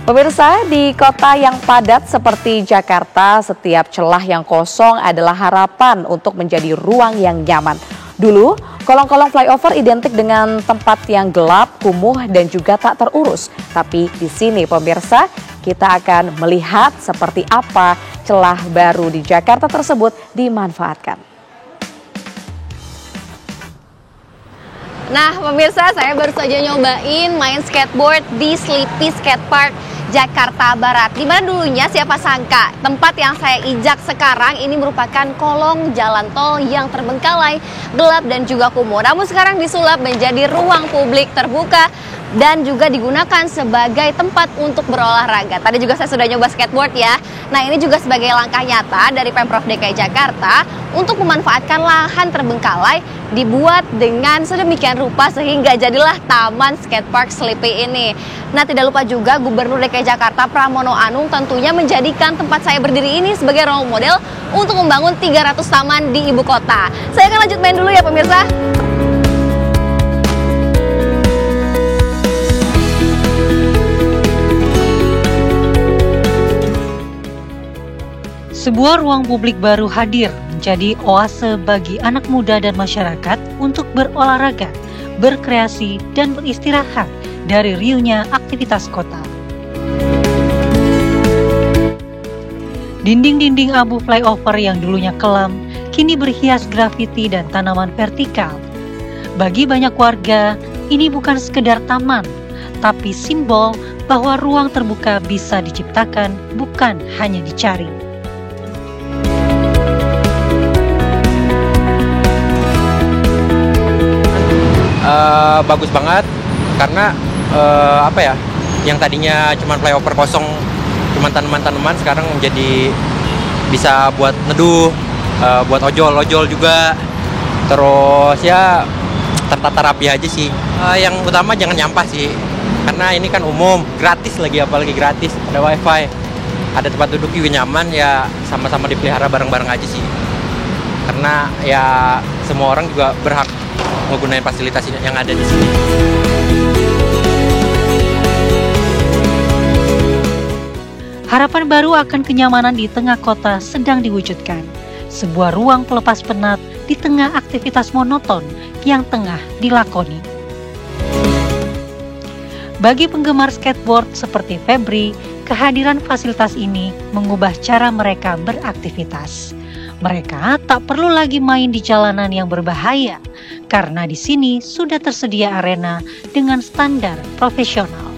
Pemirsa, di kota yang padat seperti Jakarta, setiap celah yang kosong adalah harapan untuk menjadi ruang yang nyaman. Dulu, kolong-kolong flyover identik dengan tempat yang gelap, kumuh, dan juga tak terurus. Tapi di sini pemirsa, kita akan melihat seperti apa celah baru di Jakarta tersebut dimanfaatkan. Nah pemirsa, saya baru saja nyobain main skateboard di Sleepy Skate Park Jakarta Barat. Dimana dulunya siapa sangka tempat yang saya injak sekarang ini merupakan kolong jalan tol yang terbengkalai, gelap dan juga kumuh. Namun sekarang disulap menjadi ruang publik terbuka dan juga digunakan sebagai tempat untuk berolahraga. Tadi juga saya sudah nyoba skateboard ya. Nah ini juga sebagai langkah nyata dari Pemprov DKI Jakarta untuk memanfaatkan lahan terbengkalai dibuat dengan sedemikian rupa sehingga jadilah Taman Skatepark Sleepy ini. Nah tidak lupa juga Gubernur DKI Jakarta Pramono Anung tentunya menjadikan tempat saya berdiri ini sebagai role model untuk membangun 300 taman di ibu kota. Saya akan lanjut main dulu ya pemirsa. Sebuah ruang publik baru hadir menjadi oase bagi anak muda dan masyarakat untuk berolahraga, berkreasi, dan beristirahat dari riuhnya aktivitas kota. Dinding-dinding abu flyover yang dulunya kelam, kini berhias grafiti dan tanaman vertikal. Bagi banyak warga, ini bukan sekedar taman, tapi simbol bahwa ruang terbuka bisa diciptakan, bukan hanya dicari. Bagus banget karena yang tadinya cuma flyover kosong, cuma tanaman-tanaman, sekarang menjadi bisa buat neduh, buat ojol juga, terus ya tertata rapi aja sih. Yang utama jangan nyampah sih, karena ini kan umum, gratis lagi, apalagi gratis, ada wifi, ada tempat duduk juga nyaman, ya sama-sama dipelihara bareng-bareng aja sih, karena ya semua orang juga berhak menggunakan fasilitas yang ada di sini. Harapan baru akan kenyamanan di tengah kota sedang diwujudkan. Sebuah ruang pelepas penat di tengah aktivitas monoton yang tengah dilakoni. Bagi penggemar skateboard seperti Febri, kehadiran fasilitas ini mengubah cara mereka beraktivitas. Mereka tak perlu lagi main di jalanan yang berbahaya, karena di sini sudah tersedia arena dengan standar profesional.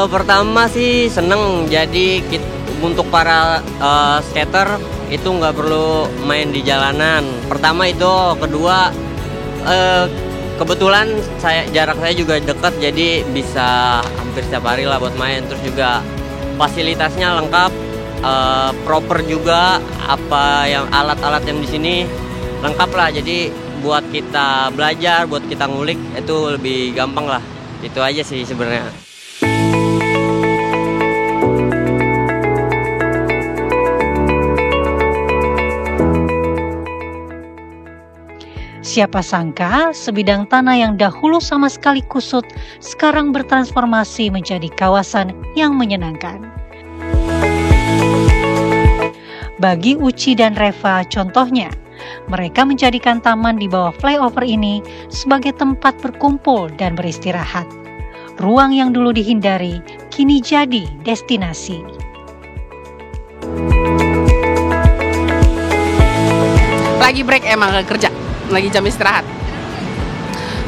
Pertama sih seneng, jadi untuk para skater itu nggak perlu main di jalanan. Pertama itu, kedua kebetulan jarak saya juga dekat, jadi bisa hampir setiap hari lah buat main. Terus juga fasilitasnya lengkap, proper juga, alat-alat yang di sini lengkap lah. Jadi buat kita belajar, buat kita ngulik itu lebih gampang lah. Itu aja sih sebenarnya. Siapa sangka sebidang tanah yang dahulu sama sekali kusut sekarang bertransformasi menjadi kawasan yang menyenangkan. Bagi Uci dan Reva contohnya, mereka menjadikan taman di bawah flyover ini sebagai tempat berkumpul dan beristirahat. Ruang yang dulu dihindari kini jadi destinasi. Lagi break emang kerja. Lagi jam istirahat.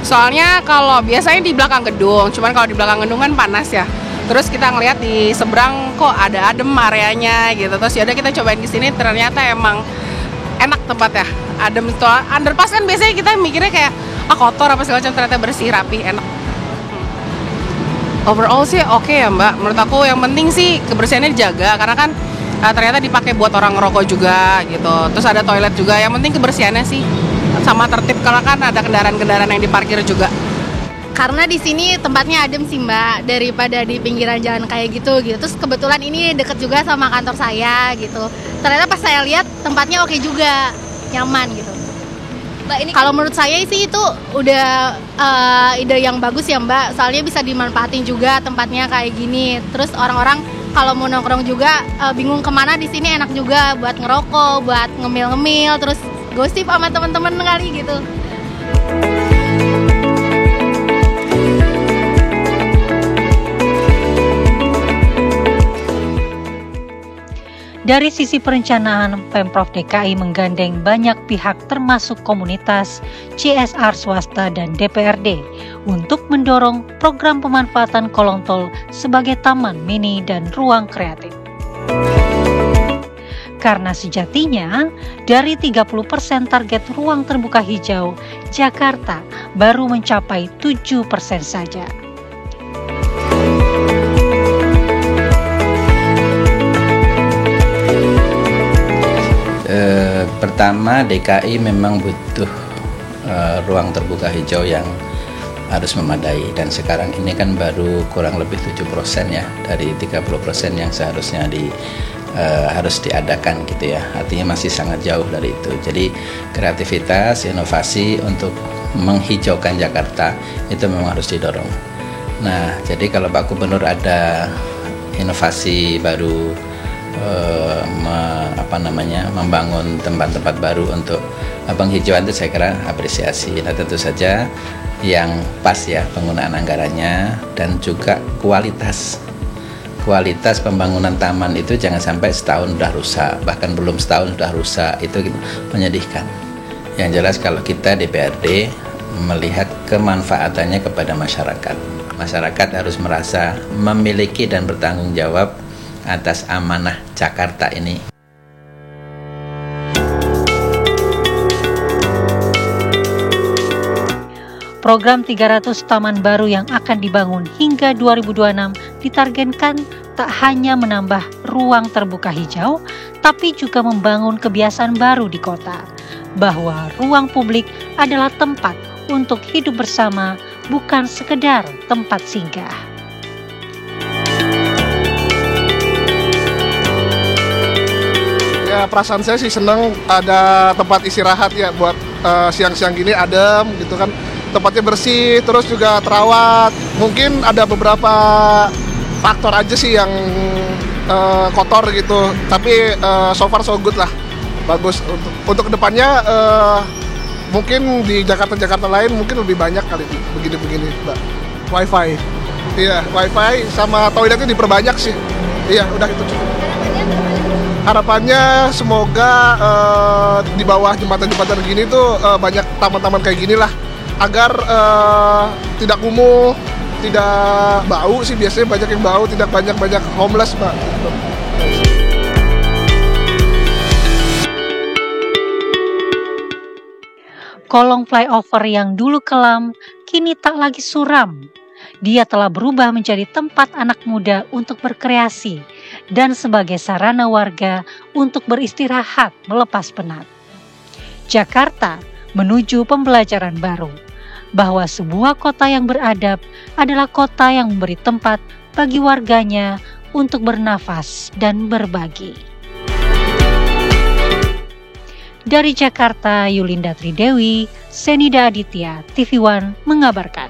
Soalnya kalau biasanya di belakang gedung, cuman kalau di belakang gedung kan panas ya. Terus kita ngelihat di seberang kok ada adem areanya gitu. Terus yaudah kita cobain di sini, ternyata emang enak tempatnya. Adem. Underpass kan biasanya kita mikirnya kayak kotor apa segala macam, ternyata bersih, rapi, enak. Overall sih oke ya Mbak. Menurut aku yang penting sih kebersihannya dijaga, karena kan ternyata dipakai buat orang ngerokok juga gitu. Terus ada toilet juga. Yang penting kebersihannya sih sama tertib, karena kan ada kendaraan-kendaraan yang diparkir juga. Karena di sini tempatnya adem sih Mbak, daripada di pinggiran jalan kayak gitu. Terus kebetulan ini deket juga sama kantor saya gitu. Ternyata pas saya lihat tempatnya oke juga, nyaman gitu. Mbak, ini Kalau menurut saya sih itu udah ide yang bagus ya Mbak, soalnya bisa dimanfaatin juga tempatnya kayak gini. Terus orang-orang kalau mau nongkrong juga bingung kemana, di sini enak juga buat ngerokok, buat ngemil-ngemil, terus gosip sama teman-teman kali gitu. Dari sisi perencanaan, Pemprov DKI menggandeng banyak pihak termasuk komunitas, CSR swasta, dan DPRD untuk mendorong program pemanfaatan kolong tol sebagai taman mini dan ruang kreatif. Karena sejatinya, dari 30% target ruang terbuka hijau, Jakarta baru mencapai 7% saja. Pertama, DKI memang butuh ruang terbuka hijau yang harus memadai, dan sekarang ini kan baru kurang lebih 7% ya dari 30% yang seharusnya harus diadakan gitu ya. Artinya masih sangat jauh dari itu. Jadi kreativitas, inovasi untuk menghijaukan Jakarta itu memang harus didorong. Nah, jadi kalau Pak Gubernur ada inovasi baru, membangun tempat-tempat baru untuk penghijauan, itu saya kira apresiasi. Nah, tentu saja yang pas ya penggunaan anggarannya, dan juga kualitas pembangunan taman itu jangan sampai setahun sudah rusak, bahkan belum setahun sudah rusak, itu menyedihkan. Yang jelas kalau kita DPRD melihat kemanfaatannya kepada masyarakat harus merasa memiliki dan bertanggung jawab atas amanah Jakarta ini. Program 300 taman baru yang akan dibangun hingga 2026 ditargetkan tak hanya menambah ruang terbuka hijau, tapi juga membangun kebiasaan baru di kota, bahwa ruang publik adalah tempat untuk hidup bersama, bukan sekedar tempat singgah. Ya, perasaan saya sih senang ada tempat istirahat ya buat siang-siang gini, adem gitu kan. Tempatnya bersih, terus juga terawat. Mungkin ada beberapa faktor aja sih yang kotor gitu, tapi so far so good lah, bagus. Untuk kedepannya mungkin di Jakarta lain mungkin lebih banyak kali begini Mbak. Wifi, iya, wifi sama toiletnya diperbanyak sih. Iya, udah itu cukup. Harapannya semoga di bawah jembatan-jembatan gini tuh banyak taman-taman kayak gini lah, agar tidak kumuh, tidak bau sih, biasanya banyak yang bau, tidak banyak homeless Mbak. Kolong flyover yang dulu kelam, kini tak lagi suram. Dia telah berubah menjadi tempat anak muda untuk berkreasi dan sebagai sarana warga untuk beristirahat melepas penat. Jakarta menuju pembelajaran baru, bahwa sebuah kota yang beradab adalah kota yang memberi tempat bagi warganya untuk bernafas dan berbagi. Dari Jakarta, Yulinda Tridewi, Senida Aditya, TV One mengabarkan.